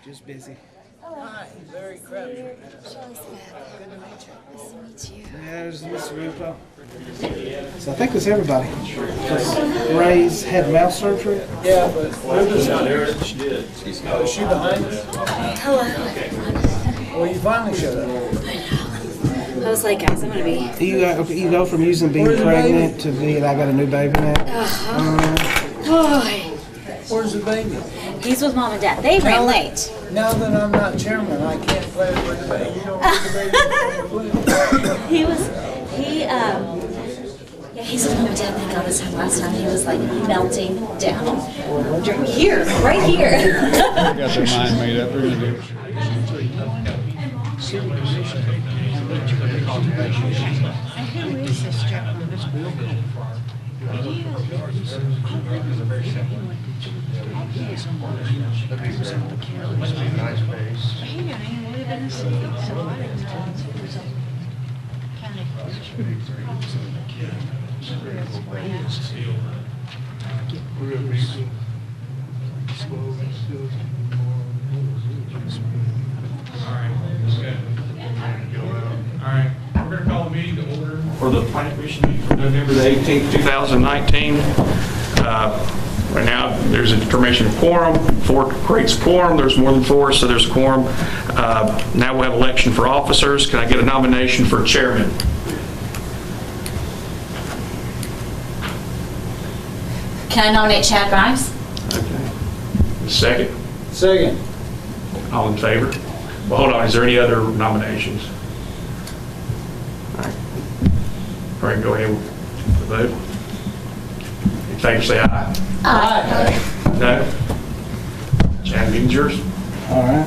Just busy. Hi, Larry Crabtree. Shelley's back. Good to meet you. Nice to meet you. Yeah, there's Mr. Rupo. So I think it's everybody. Because Ray's had mouth surgery. Yeah, but Rupa's not here. She did. Is she behind us? Hello. Well, you finally showed up. I was like, guys, I'm gonna be. You go from using being Where's the pregnant to being I got a new baby now. Boy, Where's the baby? he's with mom and dad. They ran late. Now that I'm not chairman, I can't play with the baby. You don't want the baby. He's with mom and dad. Thank God this time. Last time he was like melting down. Here, right here. They got their mind made up. They're gonna do it. Who is this gentleman? He didn't even live in the city, so I didn't realize he was a county commissioner. All right, we're going to call the meeting to order for the planning commission meeting for November the 18th, 2019. Right now, there's a determination of quorum. 4 creates quorum. There's more than 4, so there's a quorum. Now we'll have election for officers. Can I get a nomination for chairman? Can I nominate Chad Grimes? Okay. Second. Second. All in favor? Well, hold on. Is there any other nominations? All right. All right, go ahead with the vote. In favor, say aye. Aye. No? Chad, meeting's yours. All right.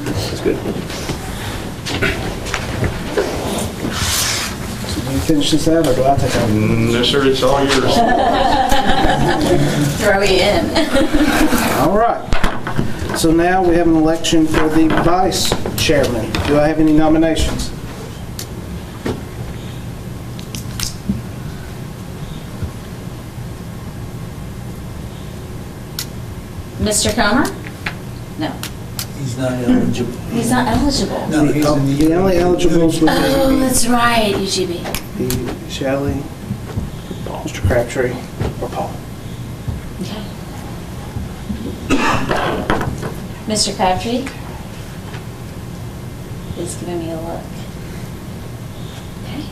That's good. So do you finish this out or do I take over? No, sir, it's all yours. Throw you in. All right. So now we have an election for the vice chairman. Do I have any nominations? Mr. Comer? No. He's not eligible. He's not eligible. No, he's in the... The only eligibles would Oh, be that's right, UGB. Shelley, Mr. Crabtree, or Paul. Okay. Mr. Crabtree is giving me a look. Okay.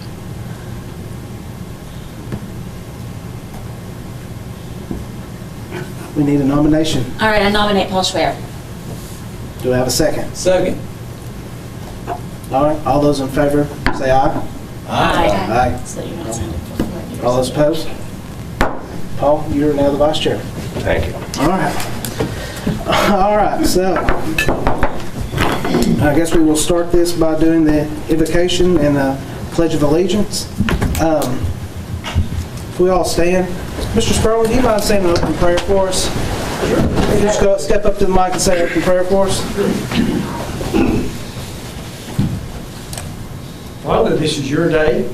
We need a nomination. All right, I nominate Paul Schwer. Do I have a second? Second. All right, all those in favor, say aye. Aye. So you're not sending for 4 years. All those opposed? Paul, you're now the vice chair. Thank you. All right. All right, so I guess we will start this by doing the invocation and the Pledge of Allegiance. If we all stand. Mr. Sperling, do you mind saying an open prayer for us? Sure. You just go step up to the mic and say an open prayer for us. Father, this is your day,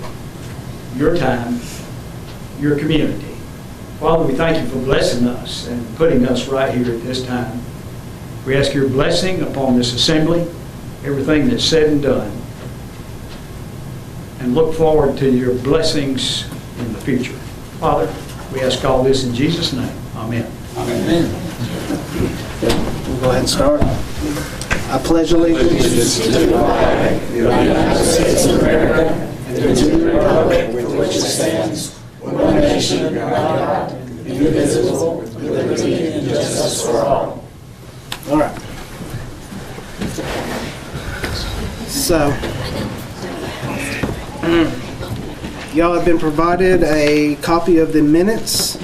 your time, your community. Father, we thank you for blessing us and putting us right here at this time. We ask your blessing upon this assembly, everything that's said and done, and look forward to your blessings in the future. Father, we ask all this in Jesus' name. Amen. Amen. We'll go ahead and start. I pledge allegiance to the flag of the United States of America and to the republic for which it stands, one nation under God, indivisible, with liberty and justice for all. All right. So, y'all have been provided a copy of the minutes.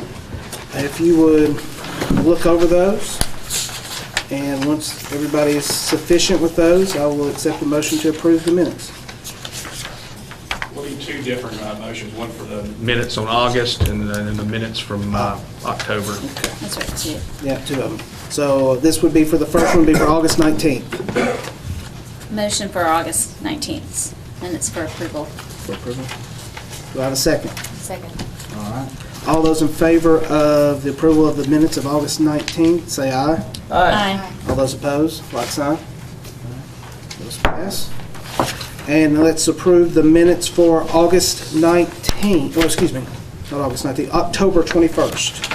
If you would look over those, and once everybody is sufficient with those, I will accept the motion to approve the minutes. We'll do 2 different motions, one for the minutes on August and then the minutes from October. That's right, too. Yeah, 2 of them. So this would be for the first one, would be for August 19th. Motion for August 19th, minutes for approval. For approval. Do I have a second? Second. All right. All those in favor of the approval of the minutes of August 19th, say aye. Aye. All those opposed, like sign. Those pass. And let's approve the minutes for August 19th, or excuse me, not August 19th, October 21st.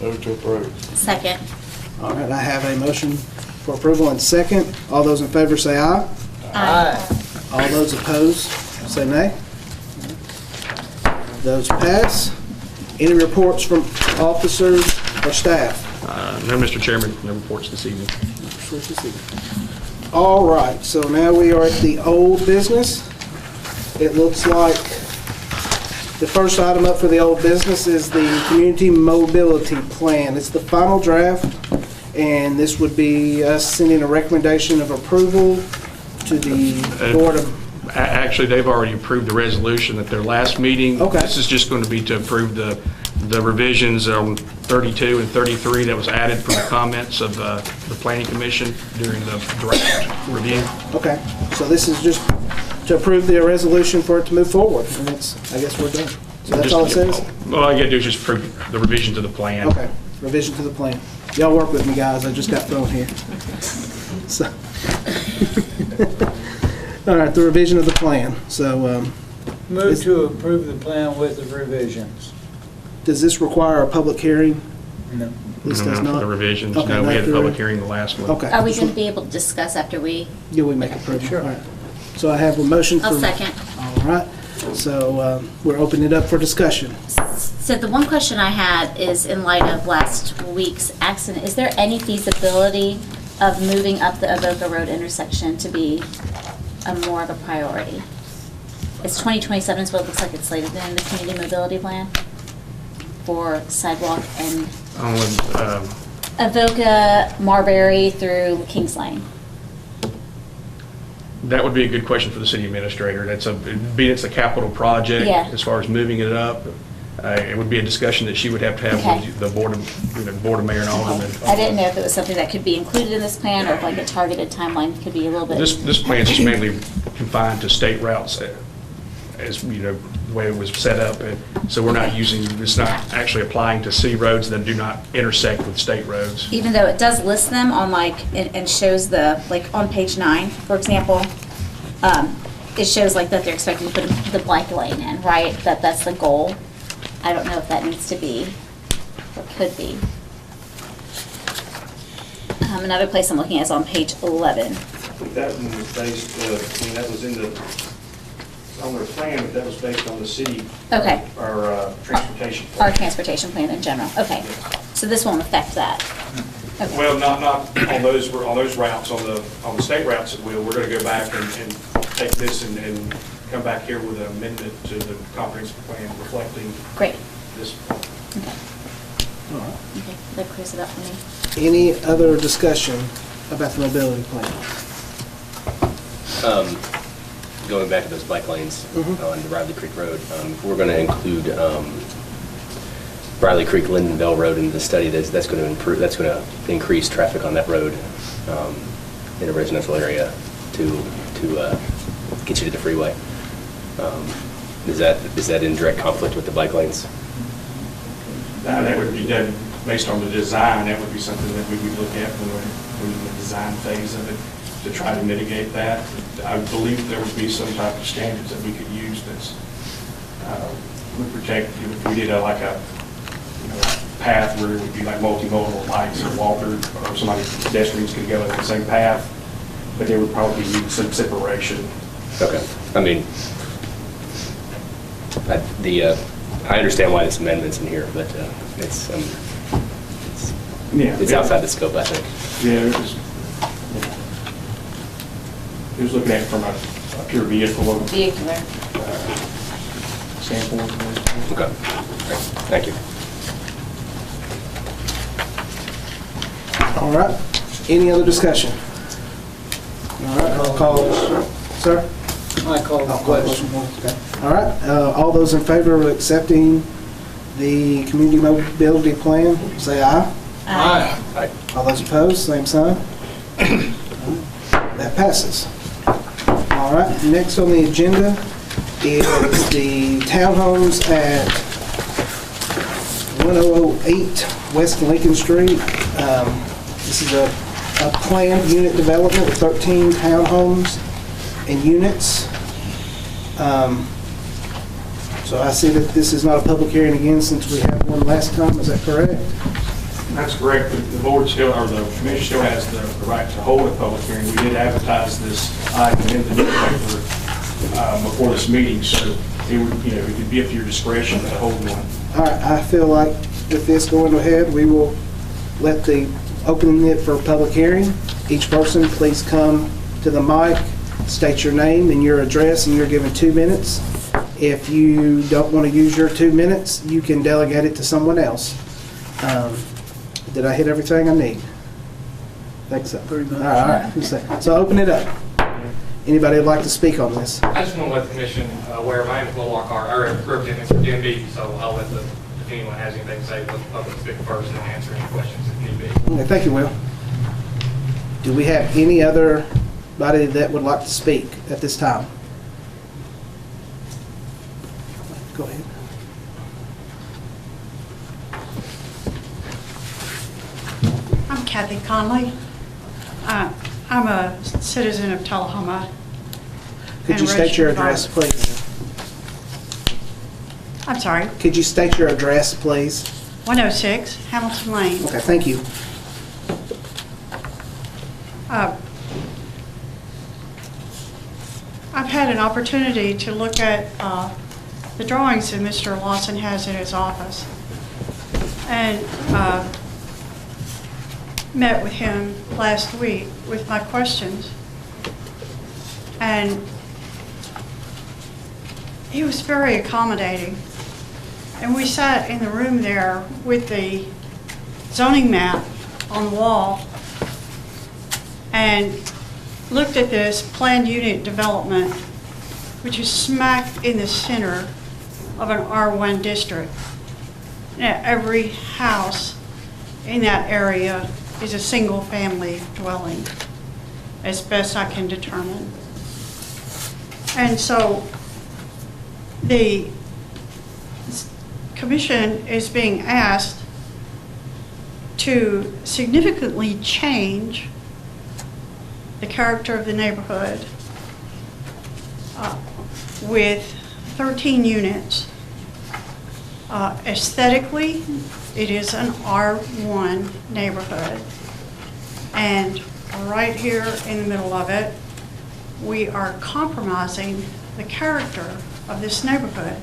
Move to approve. Second. All right, I have a motion for approval and second. All those in favor say aye. Aye. All those opposed, say nay. Those pass. Any reports from officers or staff? No, Mr. Chairman, no reports this evening. All right, so now we are at the old business. It looks like the first item up for the old business is the community mobility plan. It's the final draft, and this would be us sending a recommendation of approval to the board of... Actually, they've already approved the resolution at their last meeting. Okay. This is just going to be to approve the revisions on 32 and 33 that was added from the comments of the Planning Commission during the draft review. Okay, so this is just to approve the resolution for it to move forward, and it's, I guess we're done. So that's all it says? Well, all you got to do is just approve the revision to the plan. Okay, revision to the plan. Y'all work with me, guys, I just got thrown here. So, all right, the revision of the plan. So, Move to approve the plan with the revisions. does this require a public hearing? No. This does No, not? the revisions. Okay, No, we had a not public the- hearing the last one. Okay. Are we going to be able to discuss after we? Yeah, we make a approval. Sure. All right. So I have a motion for... I'll second. All right, so we're opening it up for discussion. So the one question I had is in light of last week's accident, is there any feasibility of moving up the Avoca Road intersection to be more of a priority? It's 2027 is what it looks like it's slated in the community mobility plan for sidewalk and Avoca, Marbury through Kings Lane. That would be a good question for the city administrator. Being it's a capital project, Yeah. as far as moving it up, it would be a discussion that she would have to have Okay. with the board of mayor and aldermen. I didn't know if it was something that could be included in this plan or if like a targeted timeline could be a little bit. This plan is just mainly confined to state routes, as you know, the way it was set up. So we're not using, it's not actually applying to city roads that do not intersect with state roads. Even though it does list them on like, and shows the, like on page 9, for example, it shows like that they're expecting to put the bike lane in, right? That's the goal. I don't know if that needs to be, or could be. Another place I'm looking at is on page 11. That one was based, that was in on their plan, but that was based on the city. Okay. Our transportation Our plan. transportation plan in general, okay. So this won't affect that. Okay. Well, not on those routes, on the state routes it will. We're going to go back and take this and come back here with an amendment to the comprehensive plan reflecting Great, this. okay. All right. Okay, that clears it up for me. Any other discussion about the mobility plan? Going back to those bike lanes on the Riley Creek Road, if we're going to include Riley Creek Lindenville Road into the study, that's going to improve, that's going to increase traffic on that road in a residential area to get you to the freeway. Is that in direct conflict with the bike lanes? That would be done based on the design. That would be something that we would look at when we're in the design phase of it to try to mitigate that. I believe there would be some type of standards that we could use that's would protect, if we did like a path where it would be like multimodal lights or walkers or somebody, pedestrians could go in the same path, but there would probably be some separation. Okay. I mean, I understand why this amendment's in here, but it's outside the scope, I think. Yeah, it was looking at it from a pure vehicle Vehicular. standpoint. Okay. Great. Thank you. All right, any other discussion? All right, I'll call, sir? I call the question. Okay. All right, all those in favor of accepting the community mobility plan, say aye. Aye. Aye. All those opposed, same sign. That passes. All right, next on the agenda is the townhomes at 1008 West Lincoln Street. This is a planned unit development with 13 townhomes and units. So I see that this is not a public hearing again since we had one last time. Is that correct? That's correct. The board still, or the commission still has the right to hold a public hearing. We did advertise this item in the newspaper before this meeting, so it would, it could be up to your discretion to hold one. All right, I feel like with this going ahead, we will open it for a public hearing. Each person, please come to the mic, state your name and your address, and you're given 2 minutes. If you don't want to use your 2 minutes, you can delegate it to someone else. Did I hit everything I need? I think so. Pretty much. All right. So open it up. Anybody would like to speak on this? I just want to let the commission aware, my name is Will Lockhart, I represent Mr. DMB, so I'll let if anyone has anything to say, let the public speak first and answer any questions if need be. Okay, thank you, Will. Do we have any other body that would like to speak at this time? Go ahead. I'm Kathy Conley. I'm a citizen of Tullahoma. Could you state your address, please? I'm sorry, Could you state your address, please? 106 Hamilton Lane. Okay, thank you. I've had an opportunity to look at the drawings that Mr. Lawson has in his office, and met with him last week with my questions, and he was very accommodating. And we sat in the room there with the zoning map on the wall and looked at this planned unit development, which is smack in the center of an R1 district. Now, every house in that area is a single family dwelling, as best I can determine. And so the commission is being asked to significantly change the character of the neighborhood with 13 units. Aesthetically, it is an R1 neighborhood. And right here in the middle of it, we are compromising the character of this neighborhood.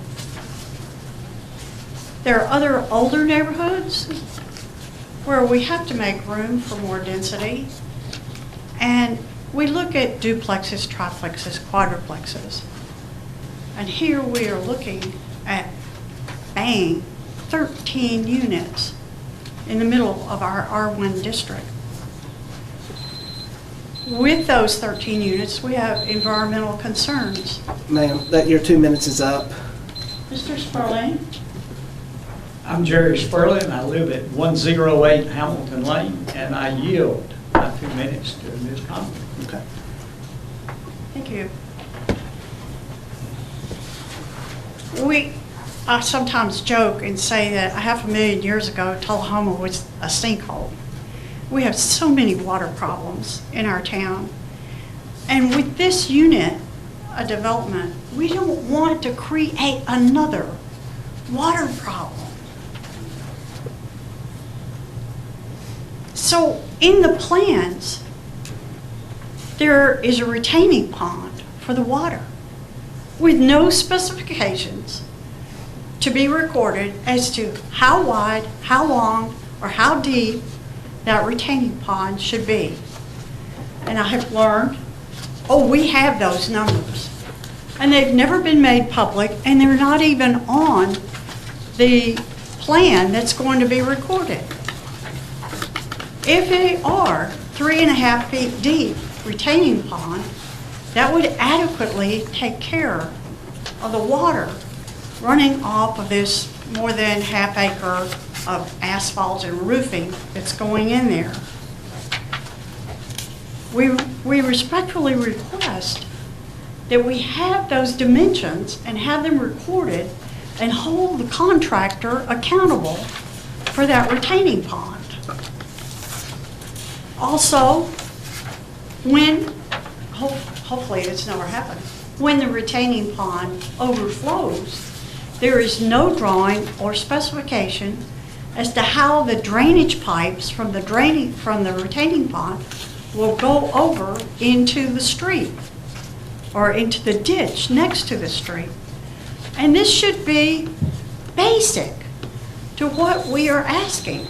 There are other older neighborhoods where we have to make room for more density. And we look at duplexes, triplexes, quadruplexes. And here we are looking at, bang, 13 units in the middle of our R1 district. With those 13 units, we have environmental concerns. Ma'am, your 2 minutes is up. Mr. Sperling? I'm Jerry Sperling. I live at 108 Hamilton Lane, and I yield my 2 minutes to Ms. Conley. Okay. Thank you. I sometimes joke and say that 500,000 years ago, Tullahoma was a sinkhole. We have so many water problems in our town. And with this unit, a development, we don't want to create another water problem. So in the plans, there is a retaining pond for the water with no specifications to be recorded as to how wide, how long, or how deep that retaining pond should be. And I have learned, we have those numbers. And they've never been made public, and they're not even on the plan that's going to be recorded. If they are 3.5 feet deep retaining pond, that would adequately take care of the water running off of this more than half acre of asphalt and roofing that's going in there. we respectfully request that we have those dimensions and have them recorded and hold the contractor accountable for that retaining pond. Also, when, hopefully it's never happened, when the retaining pond overflows, there is no drawing or specification as to how the drainage pipes from the retaining pond will go over into the street or into the ditch next to the street. And this should be basic to what we are asking.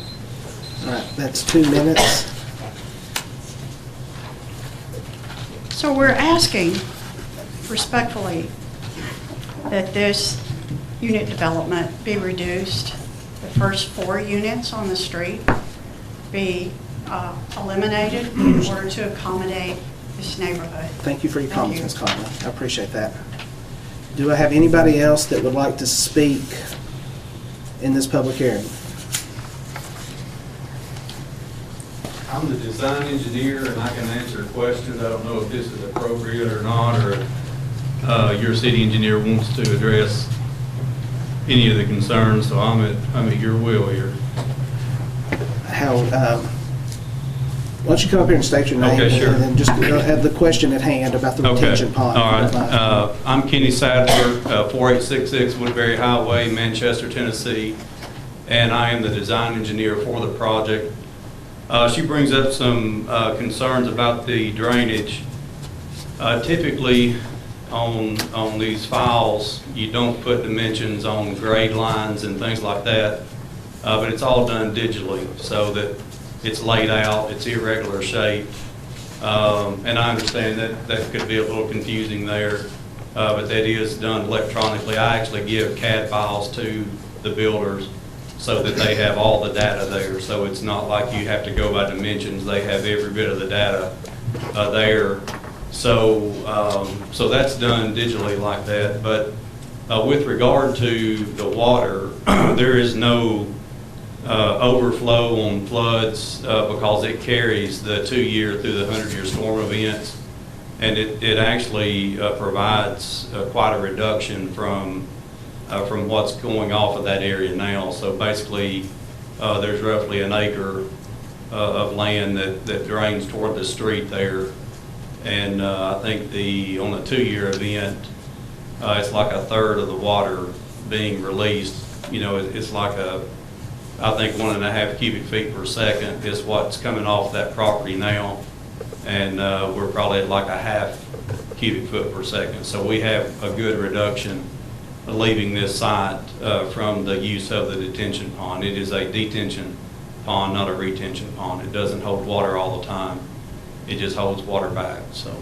All right, that's 2 minutes. So we're asking respectfully that this unit development be reduced. The first 4 units on the street be eliminated in order to accommodate this neighborhood. Thank you for your Thank comments, you. Ms. Conley. I appreciate that. Do I have anybody else that would like to speak in this public hearing? I'm the design engineer, and I can answer questions. I don't know if this is appropriate or not, or if your city engineer wants to address any of the concerns, so I'm at your will here. Why don't you come up here and state your name? Okay, sure. And then just have the question at hand about the retention pond. All right. I'm Kenny Sadler, 4866 Woodbury Highway, Manchester, Tennessee, and I am the design engineer for the project. She brings up some concerns about the drainage. Typically, on these files, you don't put dimensions on grade lines and things like that, but it's all done digitally so that it's laid out, it's irregular shape, and I understand that could be a little confusing there, but that is done electronically. I actually give CAD files to the builders so that they have all the data there, so it's not like you have to go by dimensions. They have every bit of the data there. So that's done digitally like that. But with regard to the water, there is no overflow on floods because it carries the 2-year through the 100-year storm events, and it actually provides quite a reduction from what's going off of that area now. So basically, there's roughly an acre of land that drains toward the street there. And I think on the 2-year event, it's like a third of the water being released. You know, it's like I think 1.5 cubic feet per second is what's coming off that property now. And we're probably at like a 0.5 cubic foot per second. So we have a good reduction leaving this site from the use of the detention pond. It is a detention pond, not a retention pond. It doesn't hold water all the time. It just holds water back. So,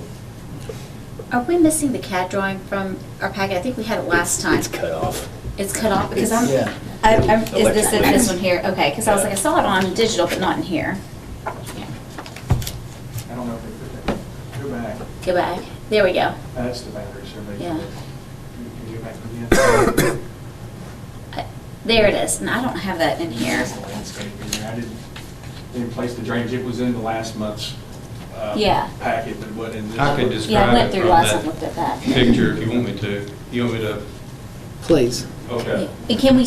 Are we missing the CAD drawing from our packet? I think we had it last time. It's cut off. It's cut off because Yeah. is this one here? Okay, because I was like, I saw it on digital, but not in here. I don't know if they put that. Go back. Go back. There we go. That's the boundary survey. Yeah. Can you go back again? There it is, and I don't have that in here. That's the landscape in there. I didn't place the drainage. It was in the last month's Yeah. packet, but what in this? I could Yeah, I describe went it through from last and that looked at that. picture if you want me to. You want me to? Please. Okay. And can we,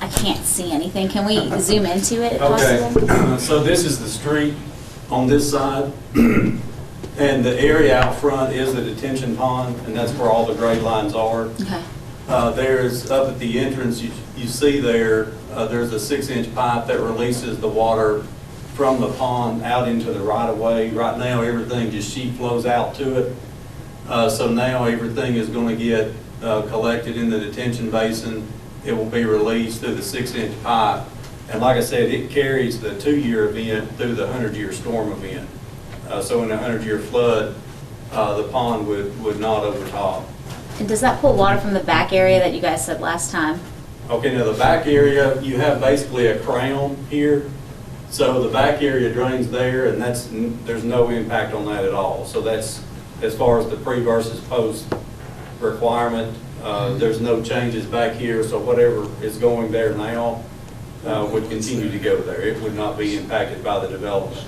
I can't see anything. Can we zoom into it if possible? Okay, so this is the street on this side, and the area out front is the detention pond, and that's where all the grade lines are. Okay. There's, up at the entrance, you see there, there's a 6-inch pipe that releases the water from the pond out into the right-of-way. Right now, everything just sheet flows out to it. So now everything is going to get collected in the detention basin. It will be released through the 6-inch pipe. And like I said, it carries the 2-year event through the 100-year storm event. So in a 100-year flood, the pond would not overtop. And does that pull water from the back area that you guys said last time? Okay, now the back area, you have basically a crown here. So the back area drains there, and there's no impact on that at all. So that's, as far as the pre versus post requirement, there's no changes back here. So whatever is going there now would continue to go there. It would not be impacted by the development.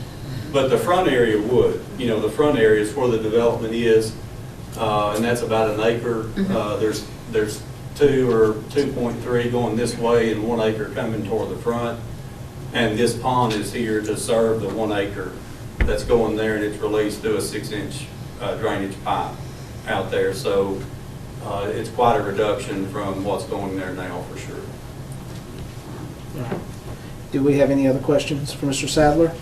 But the front area would, the front area is where the development is, and that's about an acre. There's 2 or 2.3 going this way and 1 acre coming toward the front. And this pond is here to serve the 1 acre that's going there, and it's released through a 6-inch drainage pipe out there. So it's quite a reduction from what's going there now, for sure. Do we have any other questions for Mr. Sadler?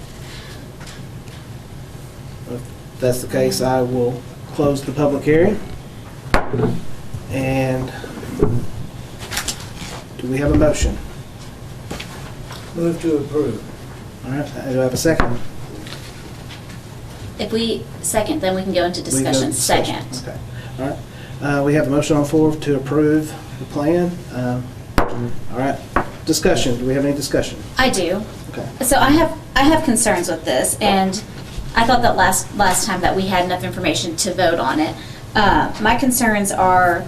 If that's the case, I will close the public hearing. And do we have a motion? Move to approve. All right, do I have a second? If we second, then we can go into We can go discussion. to discussion. Second. Okay. All right. We have a motion on the floor to approve the plan. All right. Discussion. Do we have any discussion? I do. Okay. So I have concerns with this, and I thought that last time that we had enough information to vote on it. My concerns are,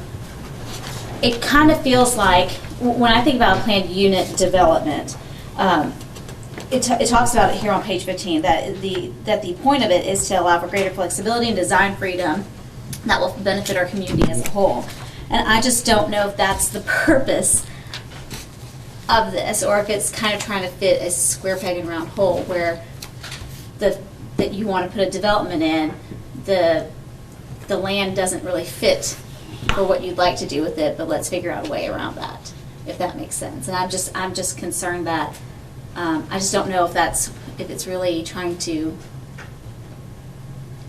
it kind of feels like, when I think about planned unit development, it talks about it here on page 15, that the point of it is to allow for greater flexibility and design freedom that will benefit our community as a whole. And I just don't know if that's the purpose of this, or if it's kind of trying to fit a square peg in a round hole, where that you want to put a development in, the land doesn't really fit for what you'd like to do with it, but let's figure out a way around that, if that makes sense. And I'm just concerned that I just don't know if it's really trying to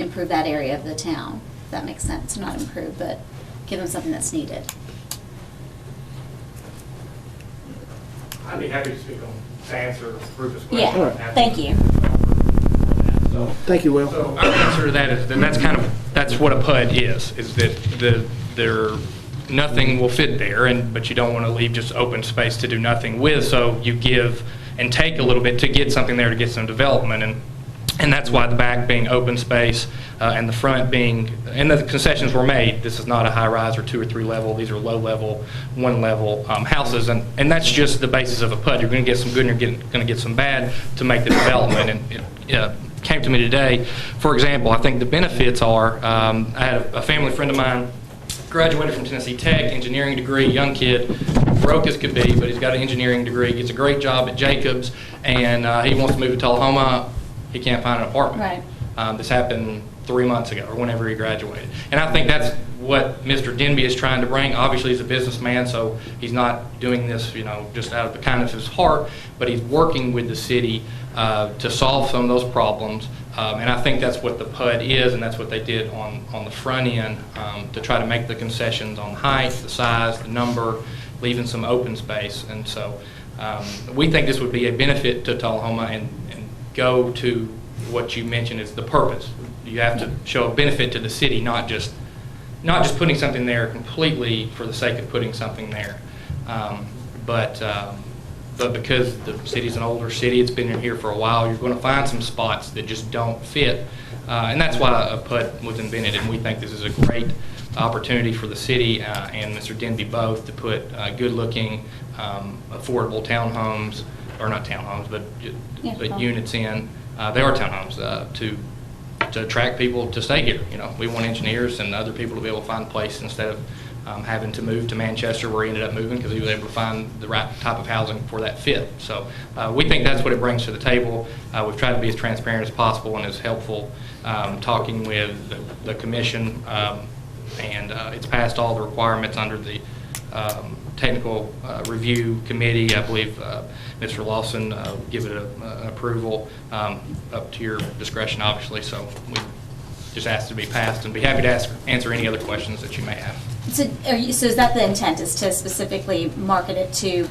improve that area of the town, if that makes sense. Not improve, but give them something that's needed. I'd be happy to speak to answer Rufus' question. Yeah, All right. thank you. So, Thank you, Will. So our answer to that is, then that's what a PUD is that nothing will fit there, but you don't want to leave just open space to do nothing with, so you give and take a little bit to get something there, to get some development, and that's why the back being open space and the front being, and the concessions were made. This is not a high-rise or 2 or 3 level. These are low-level, 1-level houses, and that's just the basis of a PUD. You're going to get some good and you're going to get some bad to make the development. And it came to me today, for example, I think the benefits are, I had a family friend of mine, graduated from Tennessee Tech, engineering degree, young kid, broke as could be, but he's got an engineering degree, gets a great job at Jacobs, and he wants to move to Tullahoma. He can't find an apartment. Right. This happened 3 months ago, or whenever he graduated. And I think that's what Mr. Denby is trying to bring. Obviously, he's a businessman, so he's not doing this, just out of the kindness of his heart, but he's working with the city to solve some of those problems. And I think that's what the PUD is, and that's what they did on the front end, to try to make the concessions on height, the size, the number, leaving some open space. And so we think this would be a benefit to Tullahoma, and go to what you mentioned is the purpose. You have to show a benefit to the city, not just putting something there completely for the sake of putting something there. But because the city's an older city, it's been in here for a while, you're going to find some spots that just don't fit. And that's why a PUD was invented, and we think this is a great opportunity for the city and Mr. Denby both to put good-looking, affordable townhomes, or not townhomes, but units in. They are townhomes to attract people to stay here. We want engineers and other people to be able to find a place instead of having to move to Manchester, where he ended up moving because he was able to find the right type of housing for that fit. So we think that's what it brings to the table. We've tried to be as transparent as possible and as helpful, talking with the commission, and it's passed all the requirements under the technical review committee. I believe Mr. Lawson give it an approval, up to your discretion, obviously. So we just asked to be passed, and be happy to answer any other questions that you may have. So is that the intent, is to specifically market it to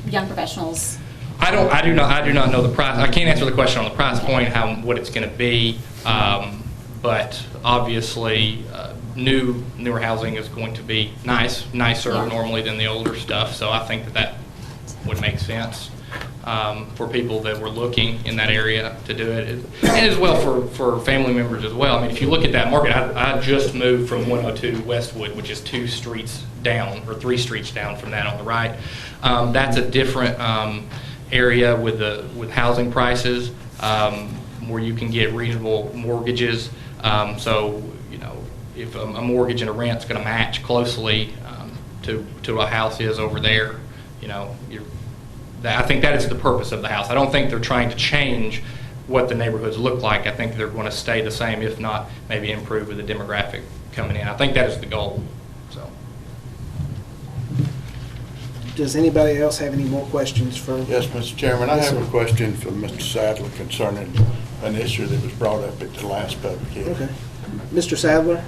young professionals? I do not know the price. I can't answer the question on the price point, what it's going to be, but obviously newer housing is going to be nicer normally than the older stuff. So I think that would make sense for people that were looking in that area to do it, and as well for family members as well. I mean, if you look at that market, I just moved from 102 Westwood, which is 2 streets down, or 3 streets down from that on the right. That's a different area with housing prices. where you can get reasonable mortgages. So, you know, if a mortgage and a rent's going to match closely to a house is over there, you know, I think that is the purpose of the house. I don't think they're trying to change what the neighborhoods look like. I think they're going to stay the same, if not maybe improve with the demographic coming in. I think that is the goal. So. Does anybody else have any more questions for? Yes, Mr. Chairman, I Yes, have sir. a question for Mr. Sadler concerning an issue that was brought up at the last public hearing. Okay. Mr. Sadler?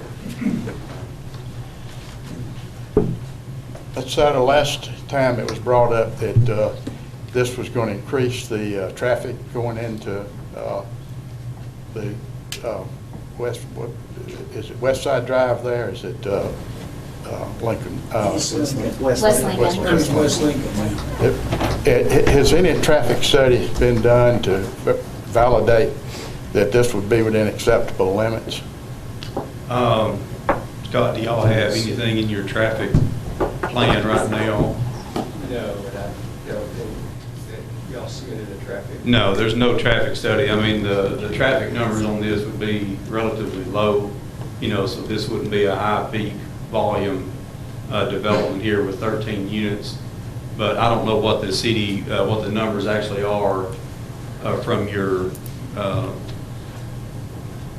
That's the last time it was brought up that this was going to increase the traffic going into the west, what, is it West Side Drive there? Is it Lincoln? West Lincoln. West Lincoln. West Lincoln. Has any traffic study been done to validate that this would be within acceptable limits? Scott, do y'all have anything in your traffic plan right now? No, but I don't think that y'all submitted a traffic. No, there's no traffic study. I mean, the traffic numbers on this would be relatively low, you know, so this wouldn't be a high peak volume development here with 13 units. But I don't know what the city, what the numbers actually are from your,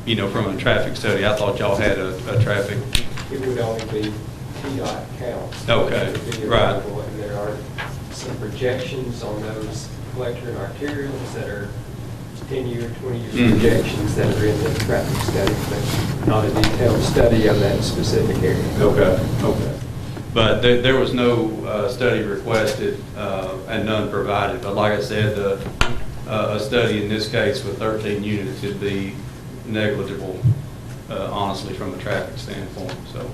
you know, from a traffic study. I thought y'all had a traffic. It would only be PDOT counts. Okay, It would be right. available, and there are some projections on those collector and arterials that are 10-year, 20-year Mhm. projections that are in the traffic study, but not a detailed study of that specific area. Okay, okay. But there was no study requested and none provided. But like I said, a study in this case with 13 units would be negligible, honestly, from a traffic standpoint, so.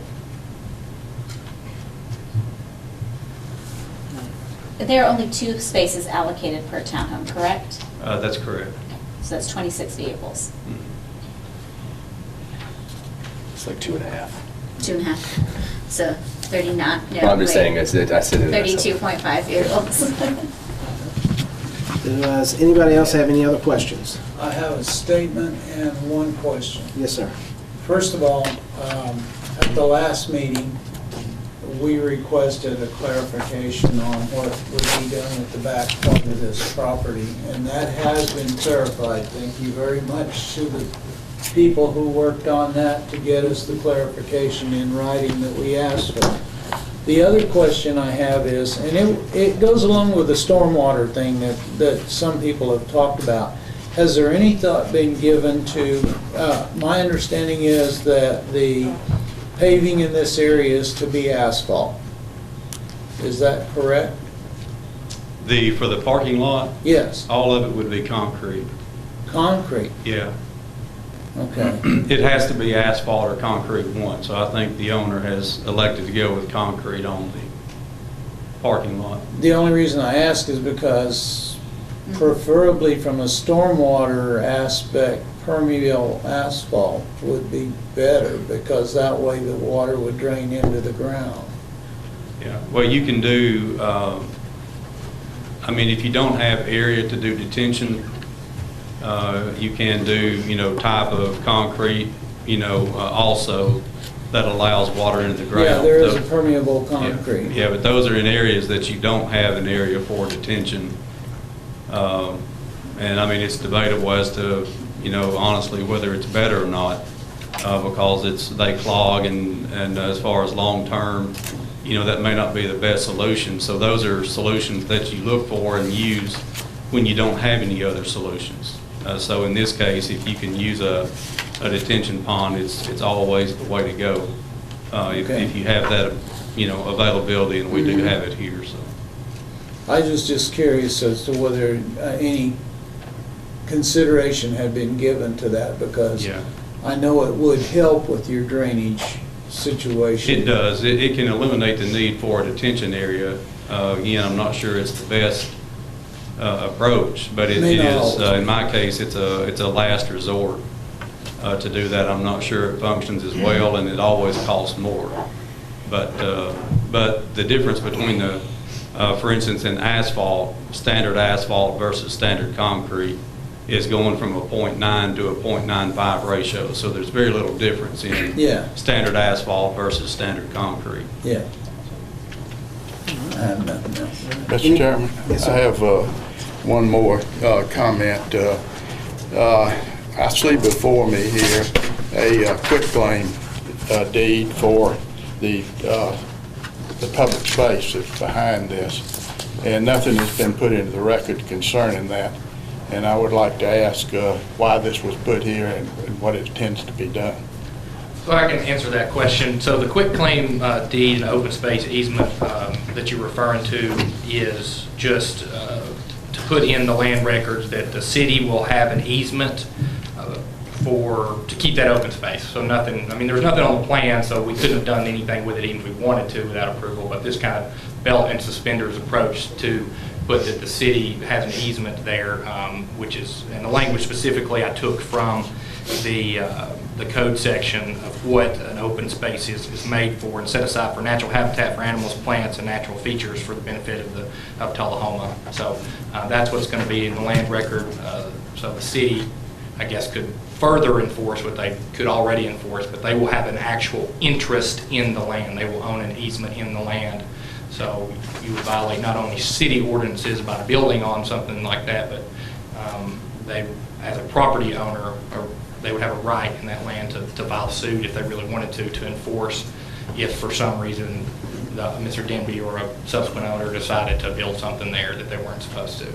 There are only 2 spaces allocated per townhome, correct? That's correct. So that's 26 vehicles. It's like 2.5. 2.5. So 39. No, Well, I'm just wait. saying, I said it. 32.5 vehicles. Does anybody else have any other questions? I have a statement and one question. Yes, sir. First of all, at the last meeting, we requested a clarification on what would be done at the back part of this property, and that has been clarified. Thank you very much to the people who worked on that to get us the clarification in writing that we asked for. The other question I have is, and it goes along with the stormwater thing that some people have talked about. Has there any thought been given to, my understanding is that the paving in this area is to be asphalt. Is that correct? For the parking lot, Yes, all of it would be concrete. concrete, Yeah. okay. It has to be asphalt or concrete one, so I think the owner has elected to go with concrete on the parking lot. The only reason I ask is because preferably from a stormwater aspect, permeable asphalt would be better, because that way the water would drain into the ground. Yeah, well, you can do, I mean, if you don't have area to do detention, you can do, you know, type of concrete, you know, also that allows water into the ground. Yeah, there is a Those- permeable yeah, concrete. Yeah, but those are in areas that you don't have an area for detention. And I mean, it's debatable as to, you know, honestly, whether it's better or not, because they clog, and as far as long-term, you know, that may not be the best solution. So those are solutions that you look for and use when you don't have any other solutions. So in this case, if you can use a detention pond, it's always the way to go. If you have that, you know, availability, and we do have it here, so. I was just curious as to whether any consideration had been given to that, because Yeah. I know it would help with your drainage situation. It does. It can eliminate the need for a detention area. Again, I'm not sure it's the best approach, but it May not is, always. in my case, it's a last resort to do that. I'm not sure it functions as well, and it always costs more. But the difference between for instance, in asphalt, standard asphalt versus standard concrete, is going from a 0.9 to a 0.95 ratio. So there's very little difference in Yeah. standard asphalt versus standard concrete. Yeah. I have nothing else. Mr. Chairman, Yes, sir. I have one more comment. I see before me here a quitclaim deed for the public space that's behind this, and nothing has been put into the record concerning that. And I would like to ask why this was put here and what it intends to be done. So I can answer that question. So the quitclaim deed and open space easement that you're referring to is just to put in the land records that the city will have an easement to keep that open space. So nothing, I mean, there's nothing on the plan, so we couldn't have done anything with it even if we wanted to without approval, but this kind of belt and suspenders approach to put that the city has an easement there, which is, and the language specifically I took from the code section of what an open space is made for and set aside for natural habitat for animals, plants, and natural features for the benefit of Tullahoma. So that's what's going to be in the land record. So the city, I guess, could further enforce what they could already enforce, but they will have an actual interest in the land. They will own an easement in the land. So you would violate not only city ordinances about building on something like that, but they, as a property owner, they would have a right in that land to file suit if they really wanted to enforce if for some reason Mr. Denby or a subsequent owner decided to build something there that they weren't supposed to.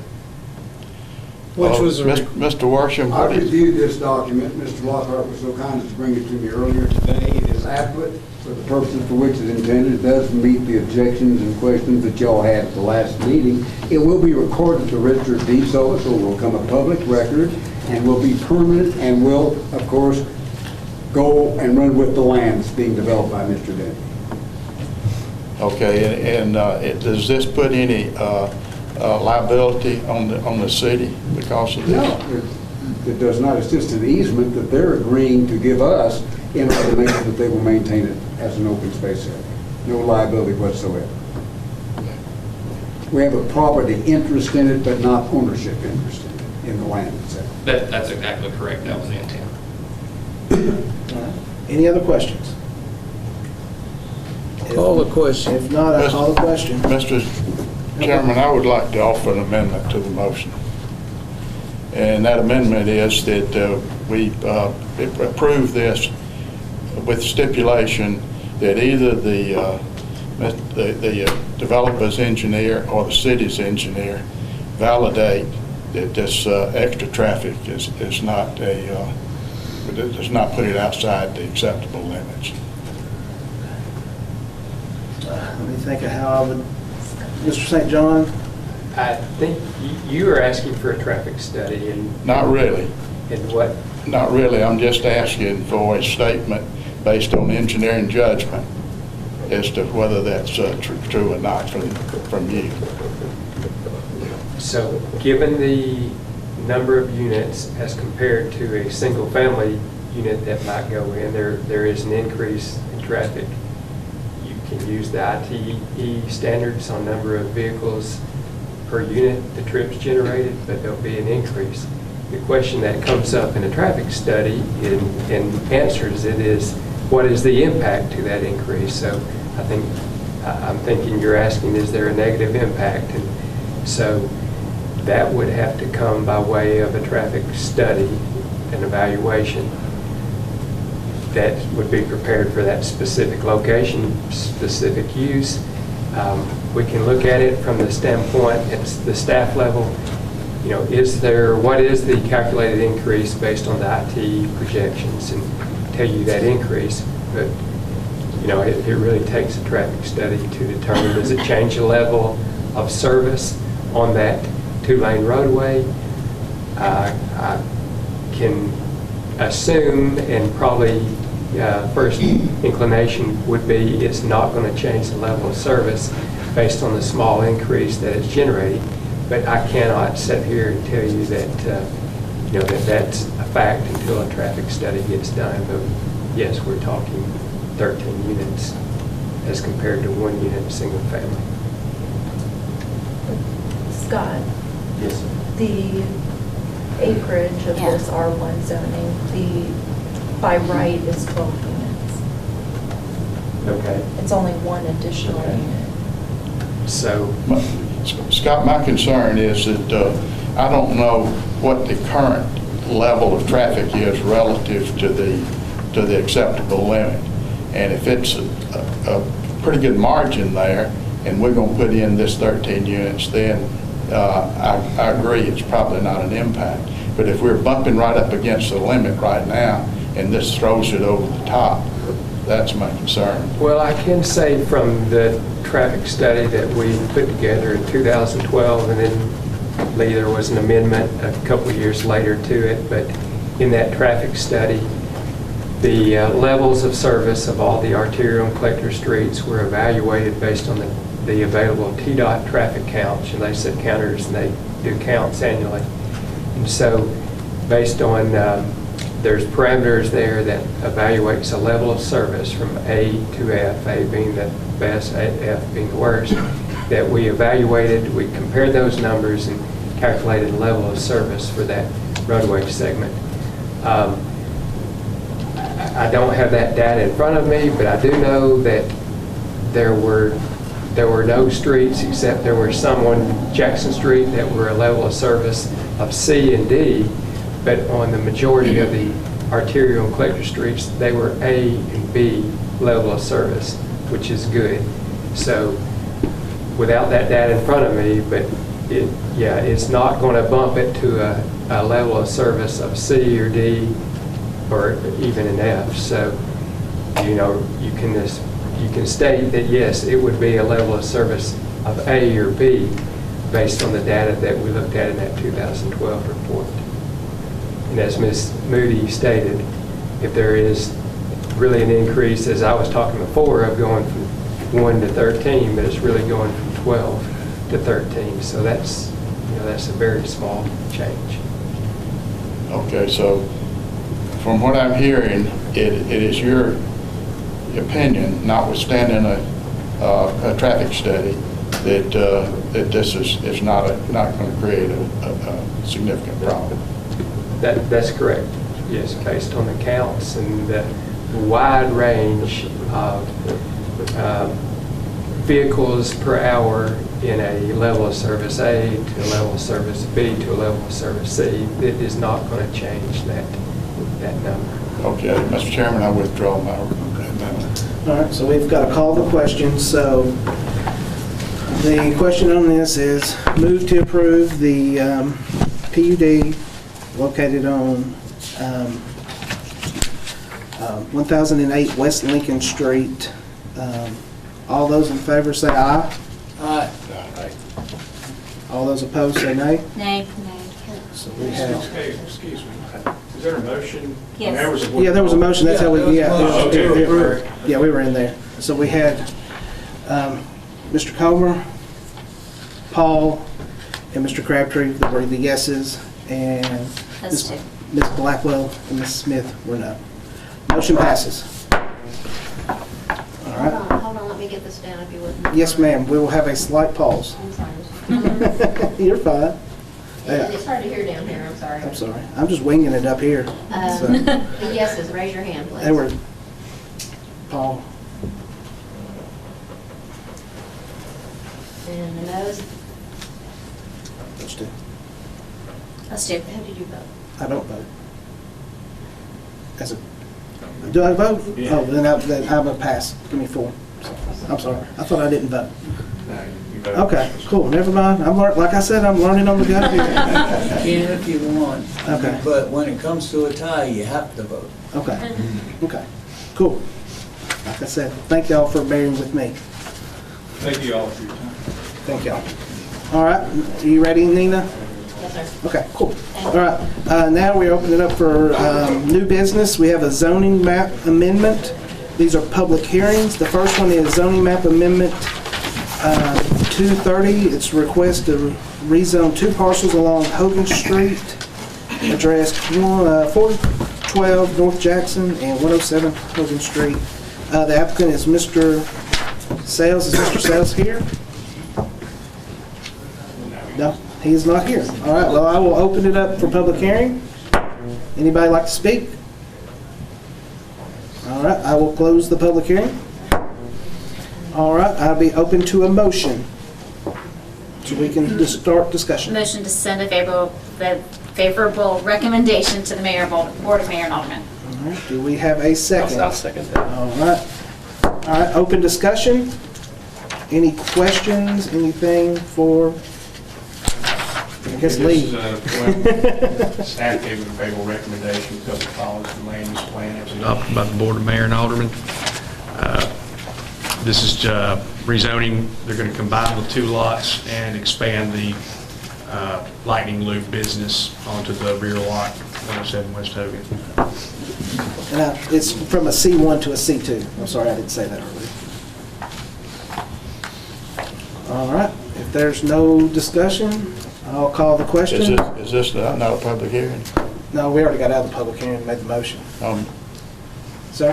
Which was a Mr. Worsham, I reviewed this document. Mr. Lockhart was so kind as to bring it to me earlier today. It is adequate for the purposes for which it's intended. It does meet the objections and questions that y'all had at the last meeting. It will be recorded to register of deeds, so it will become a public record and will be permanent and will, of course, go and run with the lands being developed by Mr. Denby. okay, and does this put any liability on the city because of this? No, it does not. It's just an easement that they're agreeing to give us in order to make sure that they will maintain it as an open space area. No liability whatsoever. We have a property interest in it, but not ownership interest in the land itself. That's exactly correct. That was the intent. Any other questions? Call the question. If not, I call the question. Mr. Chairman, I would like to offer an amendment to the motion. And that amendment is that we approve this with stipulation that either the developer's engineer or the city's engineer validate that this extra traffic is not does not put it outside the acceptable limits. Let me think of how I would, Mr. St. John? I think you are asking for a traffic study and. Not really. And what? Not really. I'm just asking for a statement based on engineering judgment as to whether that's true or not from you. So given the number of units as compared to a single family unit that might go in, there is an increase in traffic. You can use the ITE standards on number of vehicles per unit, the trips generated, but there'll be an increase. The question that comes up in a traffic study and answers it is, what is the impact to that increase? So I'm thinking you're asking, is there a negative impact? And so that would have to come by way of a traffic study and evaluation that would be prepared for that specific location, specific use. We can look at it from the standpoint at the staff level. You know, what is the calculated increase based on the IT projections, and tell you that increase. But you know, it really takes a traffic study to determine, does it change the level of service on that 2-lane roadway? I can assume, and probably first inclination would be, it's not going to change the level of service based on the small increase that it's generating. But I cannot sit here and tell you that you know, that's a fact until a traffic study gets done. But yes, we're talking 13 units as compared to 1 unit single family. Scott, Yes, sir. the acreage of Yeah. this R1 zoning, by right is 12 units. Okay, It's only one additional Okay. unit. so, Scott, my concern is that I don't know what the current level of traffic is relative to the acceptable limit. And if it's a pretty good margin there, and we're going to put in this 13 units, then I agree, it's probably not an impact. But if we're bumping right up against the limit right now, and this throws it over the top, that's my concern. well, I can say from the traffic study that we put together in 2012, and then Lee, there was an amendment a couple of years later to it, but in that traffic study, the levels of service of all the arterial and collector streets were evaluated based on the available TDOT traffic counts, and they set counters, and they do counts annually. And so, based on, there's parameters there that evaluates a level of service from A to F, A being the best, F being the worst, that we evaluated, we compared those numbers and calculated the level of service for that roadway segment. I don't have that data in front of me, but I do know that there were no streets, except there were some on Jackson Street that were a level of service of C and D, but on the majority of the arterial and collector streets, they were A and B level of service, which is good. So without that data in front of me, but it's not going to bump it to a level of service of C or D or even an F. So, you can state that yes, it would be a level of service of A or B based on the data that we looked at in that 2012 report. And as Ms. Moody stated, if there is really an increase, as I was talking before, of going from 1 to 13, but it's really going from 12 to 13. So that's a very small change. Okay, so from what I'm hearing, it is your opinion, notwithstanding a traffic study, that this is not going to create a significant problem. That's correct. Yes, based on the counts and the wide range of vehicles per hour in a level of service A to a level of service B to a level of service C, it is not going to change that number. Okay, Mr. Chairman, I withdraw my amendment. All right, so we've got to call the question. So the question on this is move to approve the PUD located on 1008 West Lincoln Street. All those in favor say aye. Aye. All those opposed say nay. Nay. So we have, Excuse me. Is there a motion? Yes. yeah, there was a motion. That's how we, yeah. Oh, okay. Yeah, we were in there. So we had Mr. Comer, Paul, and Mr. Crabtree that were the yeses, and That's two. Ms. Blackwell and Ms. Smith were no. Motion passes. All right. Hold on, let me get this down if you would. Yes, ma'am. We will have a slight pause. I'm sorry. You're fine. Yeah. It's hard to hear down here, I'm sorry. I'm sorry. I'm just winging it up here. So, The yeses, raise your hand, please. they were Paul. And the noes, Let's do. Let's do. how did you vote? I don't vote. Do I vote? Oh, then I'm a pass. Give me 4. I'm sorry. I thought I didn't vote. Okay, cool. Never mind. Like I said, I'm learning on the go here. Can if you want. Okay. But when it comes to a tie, you have to vote. Okay. Okay. Cool. Like I said, thank y'all for bearing with me. Thank you all for your time. Thank y'all. All right. Are you ready, Nina? Yes, sir. Okay, cool. All right, now we open it up for new business. We have a zoning map amendment. These are public hearings. The first one is zoning map amendment 230. It's request to rezone 2 parcels along Hogan Street, address 412 North Jackson and 107 Hogan Street. The applicant is Mr. Sales. Is Mr. Sales here? No? He's not here. All right, well, I will open it up for public hearing. Anybody like to speak? All right, I will close the public hearing. All right, I'll be open to a motion. So we can just start discussion. Motion to send a favorable recommendation to the mayor, Board of Mayor and Aldermen. All right, do we have a second? I'll second that. All right. All right, open discussion. Any questions, anything for, I guess, Lee? Staff gave a favorable recommendation because it follows the land use plan that was adopted by the Board of Mayor and Aldermen. This is rezoning. They're going to combine the two lots and expand the lightning loop business onto the rear lot, 107 West Hogan. And it's from a C1 to a C2. I'm sorry, I didn't say that earlier. All right, if there's no discussion, I'll call the question. Is this not a public hearing? No, we already got out of the public hearing and made the motion. Sir?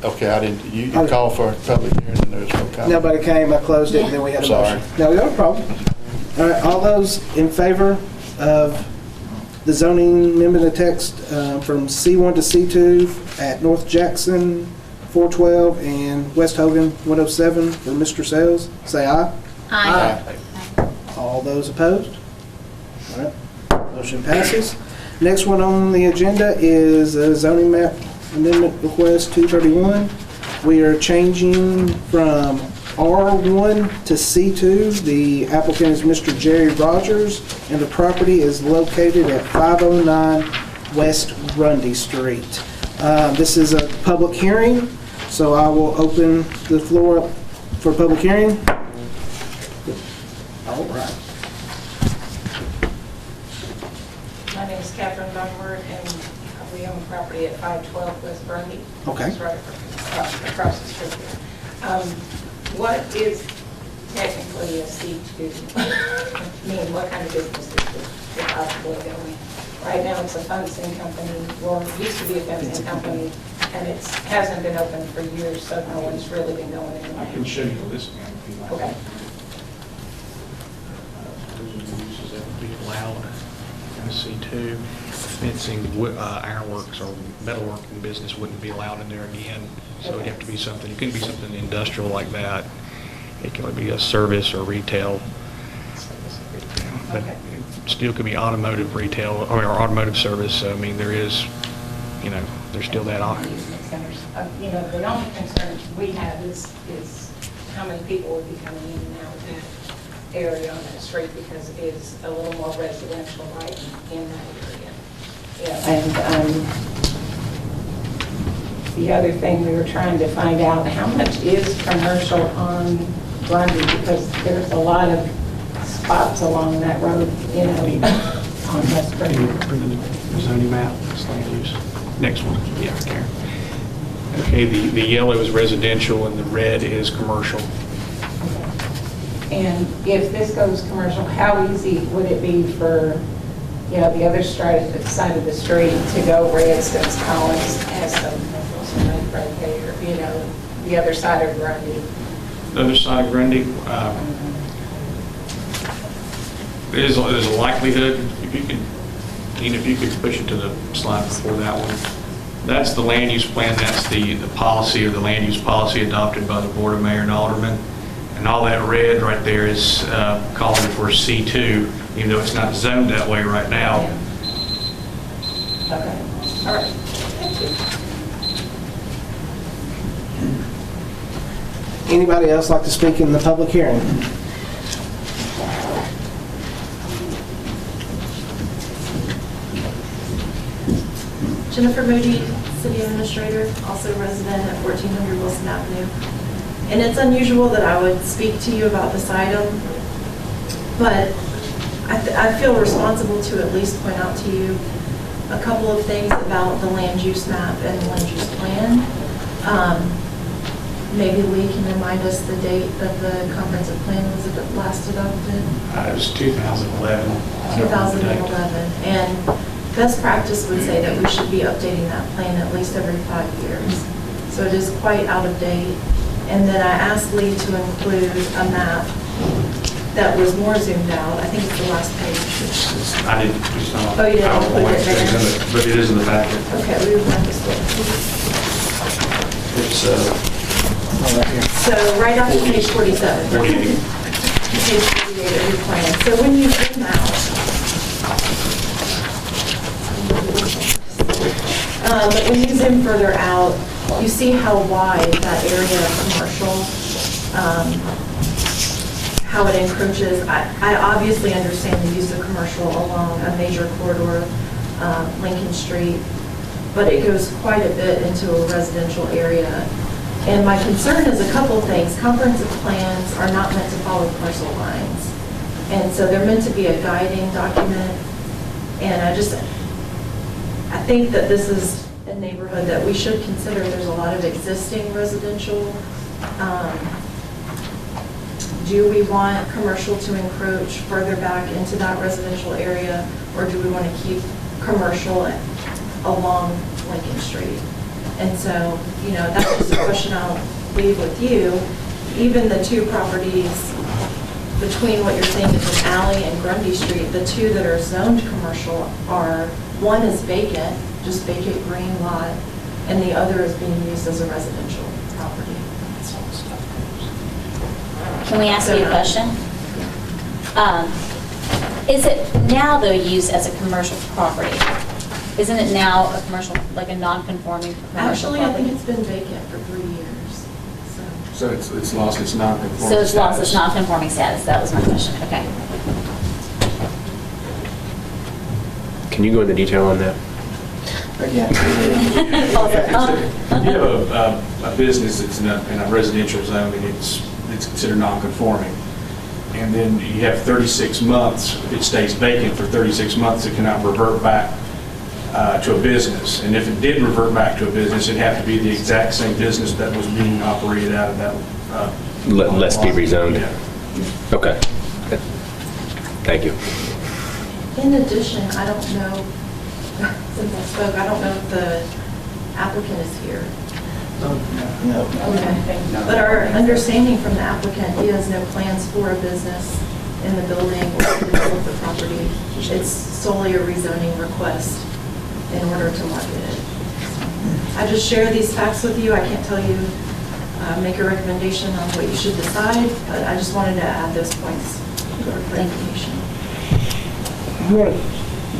Okay, I didn't, you called for a public hearing and there was no comment. Nobody came, I closed it, and then we had a motion. No, no problem. All right, all those in favor of the zoning amendment of text from C1 to C2 at North Jackson 412 and West Hogan 107 for Mr. Sales, say aye. Aye. All those opposed? All right, motion passes. Next one on the agenda is a zoning map amendment request 231. We are changing from R1 to C2. The applicant is Mr. Jerry Rogers, and the property is located at 509 West Grundy Street. This is a public hearing, so I will open the floor up for public hearing. All right. My name is Catherine Dunward, and we own property at 512 West Grundy. Okay. It's right across the street here. What is technically a C2? I mean, what kind of business could possibly go in? Right now, it's a fencing company, or it used to be a fencing company, and it hasn't been open for years, so no one's really been going in. I can show you the list again if you like. Okay. Those are the uses that would be allowed in C2. Fencing, ironworks or metalworking business wouldn't be allowed in there again. So it'd have to be something, it couldn't be something industrial like that. It could be a service or retail. But it still could be automotive retail or automotive service. I mean, there is, there's still that option. The only concern we have is how many people would be coming in and out of that area on that street, because it is a little more residential right in that area. Yeah, and the other thing we were trying to find out, how much is commercial on Grundy, because there's a lot of spots along that road, on West Grundy. Bring the zoning map, land use. Next one, yeah, Karen. Okay, the yellow is residential and the red is commercial. And if this goes commercial, how easy would it be for, the other side of the street to go Redstone's Collins as some right there, the other side of Grundy? The other side of Grundy, there's a likelihood, if you could push it to the slide before that one. That's the land use plan, that's the policy, or the land use policy adopted by the Board of Mayor and Aldermen. And all that red right there is calling for C2, even though it's not zoned that way right now. Okay, all right, thank you. Anybody else like to speak in the public hearing? Jennifer Moody, City Administrator, also resident at 1400 Wilson Avenue. And it's unusual that I would speak to you about this item, but I feel responsible to at least point out to you a couple of things about the land use map and the land use plan. Maybe Lee can remind us the date that the comprehensive plan was last adopted? It was 2011. 2011. And best practice would say that we should be updating that plan at least every 5 years. So it is quite out of date. And then I asked Lee to include a map that was more zoomed out. I think it's the last page. I didn't, it's not. Oh, you didn't put it there? But it is in the packet. Okay, we will have this one. It's, So right off of page 47. 48. Page 48 of your plan. So when you zoom out, when you zoom further out, you see how wide that area of commercial, how it encroaches. I obviously understand the use of commercial along a major corridor, Lincoln Street, but it goes quite a bit into a residential area. And my concern is a couple of things. Comprehensive plans are not meant to follow parcel lines. And so they're meant to be a guiding document. And I think that this is a neighborhood that we should consider. There's a lot of existing residential. Do we want commercial to encroach further back into that residential area? Or do we want to keep commercial along Lincoln Street? And so, you know, that's just a question I'll leave with you. Even the two properties between what you're saying is an alley and Grundy Street, the two that are zoned commercial are, one is vacant, just vacant green lot, and the other is being used as a residential property. Can we ask you a question? Is it now, though, used as a commercial property? Isn't it now a commercial, like a non-conforming commercial Actually, property? I think it's been vacant for 3 years, so. So it's lost its non-conforming So it's lost its status. non-conforming status, that was my question, okay. Can you go into detail on that? You have a business that's in a residential zone and it's considered non-conforming. And then you have 36 months, if it stays vacant for 36 months, it cannot revert back to a business. And if it did revert back to a business, it'd have to be the exact same business that was being operated out of that. Let's be rezoned. Yeah. Okay. Thank you. In addition, I don't know, since I spoke, I don't know if the applicant is here. No. Okay. But our understanding from the applicant, he has no plans for a business in the building or to develop the property. It's solely a rezoning request in order to market it. I just share these facts with you. I can't tell you, make a recommendation on what you should decide, but I just wanted to add those points for clarification.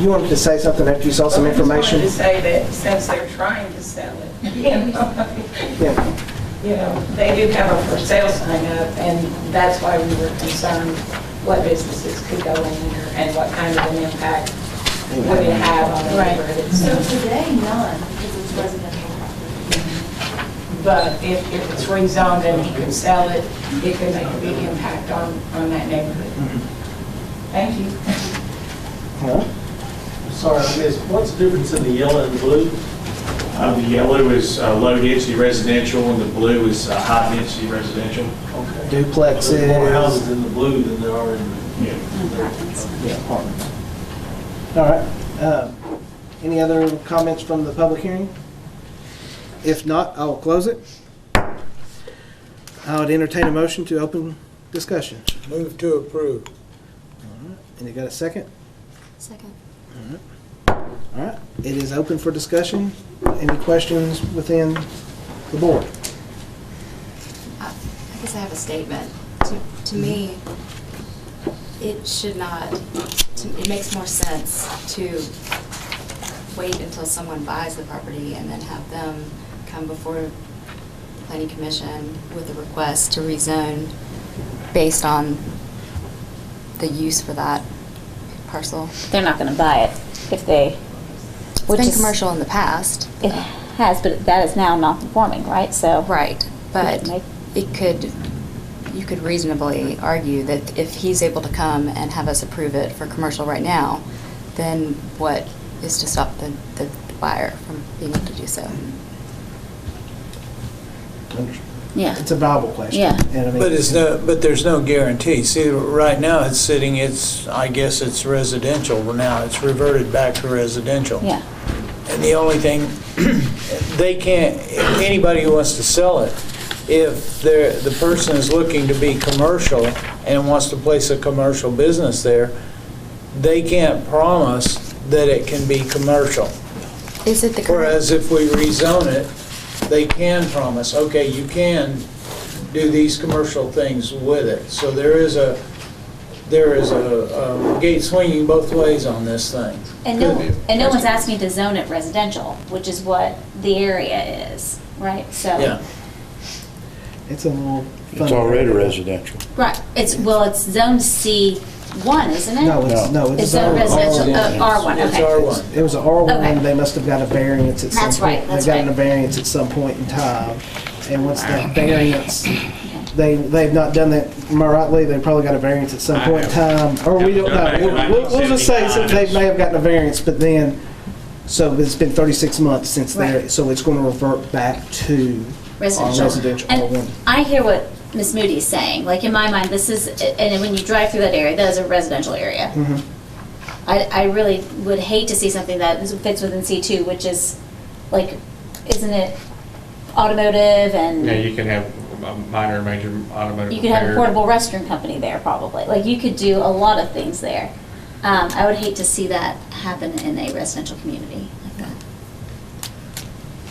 You wanted to say something after you saw some information? I just wanted to say that since they're trying to sell it, you know, they do have a for sale sign up, and that's why we were concerned what businesses could go in there and what kind of an impact would it have on the neighborhood. So today, none, because it's residential property. But if it's rezoned and he could sell it, it could make a big impact on that neighborhood. Thank you. Sorry, I missed. What's the difference in the yellow and the blue? The yellow is low-density residential, and the blue is high-density residential. Okay. Duplexes. There's more houses in the blue than there are in the... Yeah, apartments. All right. Any other comments from the public hearing? If not, I will close it. I would entertain a motion to open discussion. Move to approve. All right. And you got a second? Second. All right. It is open for discussion. Any questions within the board? I guess I have a statement. To me, it should not, it makes more sense to wait until someone buys the property and then have them come before the planning commission with a request to rezone based on the use for that parcel. They're not going to buy it if they... It's been commercial in the past. It has, but that is now non-conforming, right? So right, but it could, you could reasonably argue that if he's able to come and have us approve it for commercial right now, then what is to stop the buyer from being able to do so? Yeah. It's a viable question. Yeah. And I mean, But there's no guarantee. See, right now it's sitting, I guess it's residential. Now it's reverted back to residential. Yeah. And the only thing, they can't, anybody who wants to sell it if the person is looking to be commercial and wants to place a commercial business there, they can't promise that it can be commercial. Is it the current? Whereas if we rezone it, they can promise, okay, you can do these commercial things with it. So there is a gate swinging both ways on this thing. And no one's asking to zone it residential, which is what the area is, right? So. Yeah. It's a little. It's already residential. Right, it's zoned C1, isn't it? No, it's It's zoned residential, R1, It's okay. R1. It was an R1, Okay. they must have got a variance at some That's point. right, that's They got right. a variance at some point in time, and once that variance, they've not done that, am I right, Lee? They probably got a variance at some point in time, or we don't know. We'll just say that they may have gotten a variance, but then, so it's been 36 months since Right. so it's going to revert back to Residential. residential And R1. I hear what Ms. Moody is saying, like in my mind, this is, and when you drive through that area, that is a residential area. Mhm. I really would hate to see something that fits within C2, which is, like, isn't it automotive and? Yeah, you can have a minor or major automotive You could have a repair. portable restroom company there, probably. Like, you could do a lot of things there. I would hate to see that happen in a residential community like that.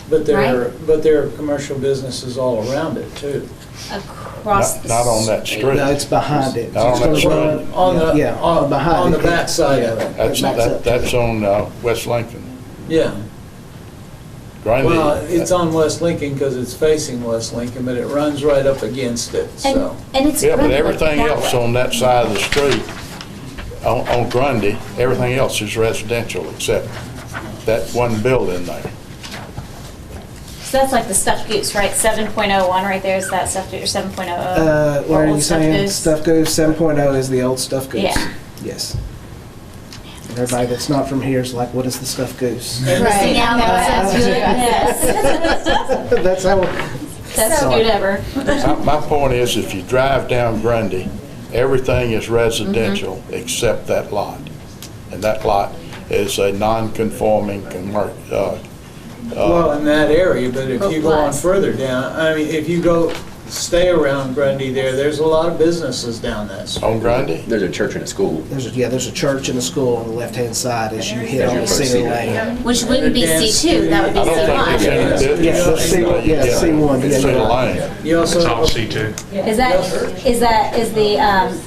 But there are commercial businesses all around it too. Across the Not on that street. No, it's behind it. Not on that It's gonna street. run- Yeah, behind it. On the back side of it. That's on West Lincoln. Yeah. Grundy. Well, it's on West Lincoln because it's facing West Lincoln, but it runs right up against it, so. And it's. Yeah, but really everything that else way. on that side of the street, on Grundy, everything else is residential except that one building there. So that's like the stuffed goose, right? 7.01 right there is that stuffed goose, or 7.00? What or are old you stuffed saying? goose? Stuffed Goose 7.0 is the old Stuffed Goose? Yeah. Yes. And everybody that's not from here is like, what is the Stuffed Goose? Right. Yeah, that sounds good. Yes. That's how. That's good ever. My point is, if you drive down Grundy, everything is residential Mm-hmm. except that lot. And that lot is a non-conforming Well, in that area, but if you go on Plus. further down, I mean, if you go, stay around Grundy there's a lot of businesses down that street. on Grundy. There's a church and a school. There's a church and a school on the left-hand side as you hit on the Cedar Lane. Which wouldn't be C2, that would be I don't think C1. there's any. Yeah, that's C1, yeah, C1, It's yeah, Cedar you're right. Lane. You It's all also, C2.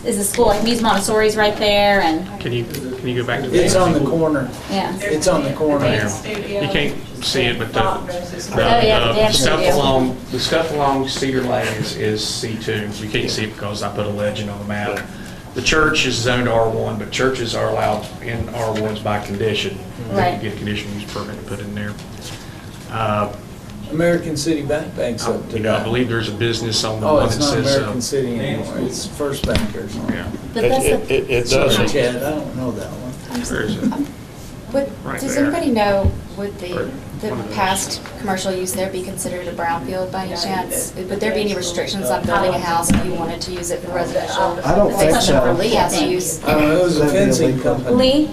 Is the school, like Muse Montessori's right there and, Can you go back to the? it's on the corner. yeah. It's on the corner. You can't see it, but Oh, yeah, the dance studio. the stuff along Cedar Lane is C2. You can't see it because I put a legend on the map. The church is zoned R1, but churches are allowed in R1s by condition. They Right. can get a conditional use permit to put in there. American City Bank banks up to I that. believe there's a business on the Oh, one it's that not says, American City anymore, it's First Bankers. yeah. But that's the, It Sorry, doesn't. Chad, I don't know that one. Where is it? Right Does there. anybody know, would the One of those. past commercial use there be considered a brownfield by any chance? Would there be any restrictions on building a house if you wanted to use it for residential? I don't That's a think question so. for Lee, has to use. It was a That'd be fencing illegal. company.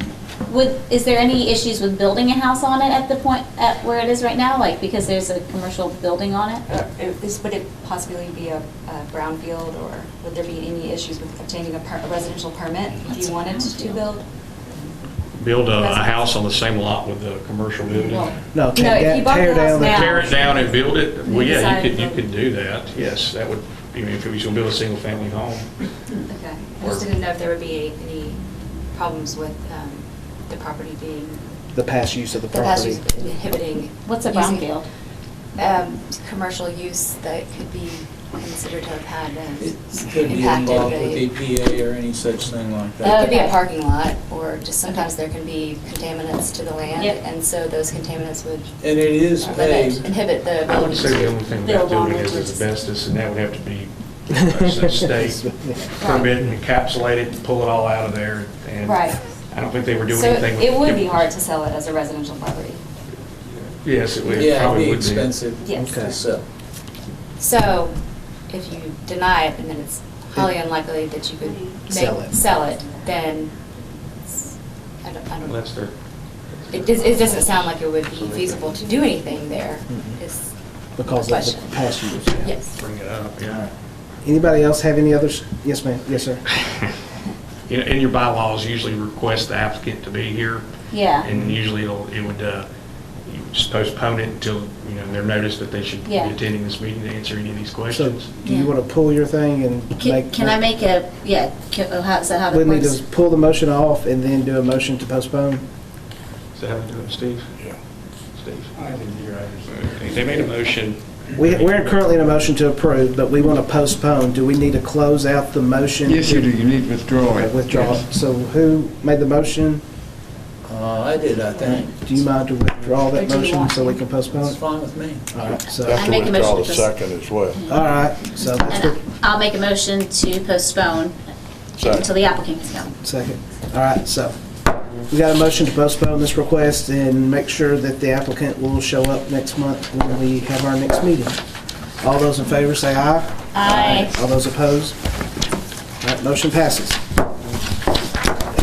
Lee, is there any issues with building a house on it at the point, at where it is right now? Like, because there's a commercial building on it? Would it possibly be a brownfield, or would there be any issues with obtaining a residential permit if you wanted to build? Build a house on the same lot with a commercial building. No, No, if you bought tear the house down now- that. Tear it down and build it? Well, yeah, Decided you could do that, yes, that would, I mean, if you was gonna build a single-family home. Okay, I just didn't know if there would be any problems with the property being, The past use of the the past property. use inhibiting. What's a using, brownfield? Commercial use that could be considered to have had It could be impacted involved with the. EPA or any such thing like It that. could be a Okay. parking lot, or just sometimes there can be contaminants to the land, Yep. and so those contaminants would And it is paved. inhibit the I would ability say the to only thing build about on building it. is asbestos, and that would have to be a state permit and encapsulate it, and pull it all out of there, and Right. I don't think they were doing So anything with. it would be hard to sell it as a residential property. Yes, it would, Yeah, it'd probably be would be. expensive Yes. Okay. to sell. So if you deny it, and then it's highly unlikely that you could Sell it. then it's- I don't Well, know. that's their, It doesn't sound like it would be feasible to do anything there. Is because of Question. the past years. Yes. Bring it up, yeah. Anybody else have any others? Yes, ma'am. Yes, sir. In your bylaws, usually request the applicant to be here. Yeah. And usually it would, you just postpone it until, they're noticed that they should be Yeah. attending this meeting to answer any of these So questions. do you want to pull your thing and make? Can I make a, is that how We it need works? to pull the motion off and then do a motion to postpone? Is that how they do it, Steve? Yeah. Steve? I didn't hear. They made a motion. We're currently in a motion to approve, but we want to postpone. Do we need to close out the motion? Yes, you do. You need to withdraw it. Withdraw. So who made the motion? I did, I think. Do you mind to withdraw Or that do you motion want so we to? can postpone It's it? fine with me. All right, so, I make a Withdraw motion the to second as well. all right, so that's And the I'll make a motion to postpone Second. until the applicant can come. second. All right, so we got a motion to postpone this request and make sure that the applicant will show up next month when we have our next meeting. All those in favor say aye. Aye. All those opposed? All right, motion passes.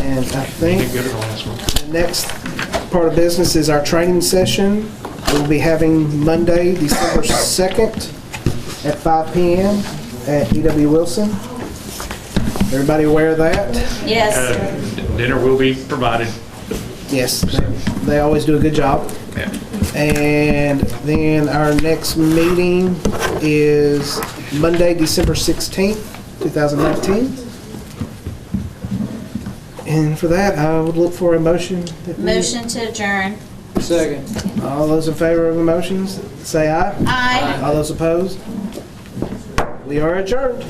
And I think Did good at the last one. the next part of business is our training session. We'll be having Monday, December 2nd at 5 p.m. at E.W. Wilson. Everybody aware of that? Yes. Dinner will be provided. Yes, they always do a good job. Yeah. And then our next meeting is Monday, December 16th, 2019. And for that, I would look for a motion. Motion to adjourn. Second. All those in favor of the motions, say aye. Aye. All those opposed? We are adjourned.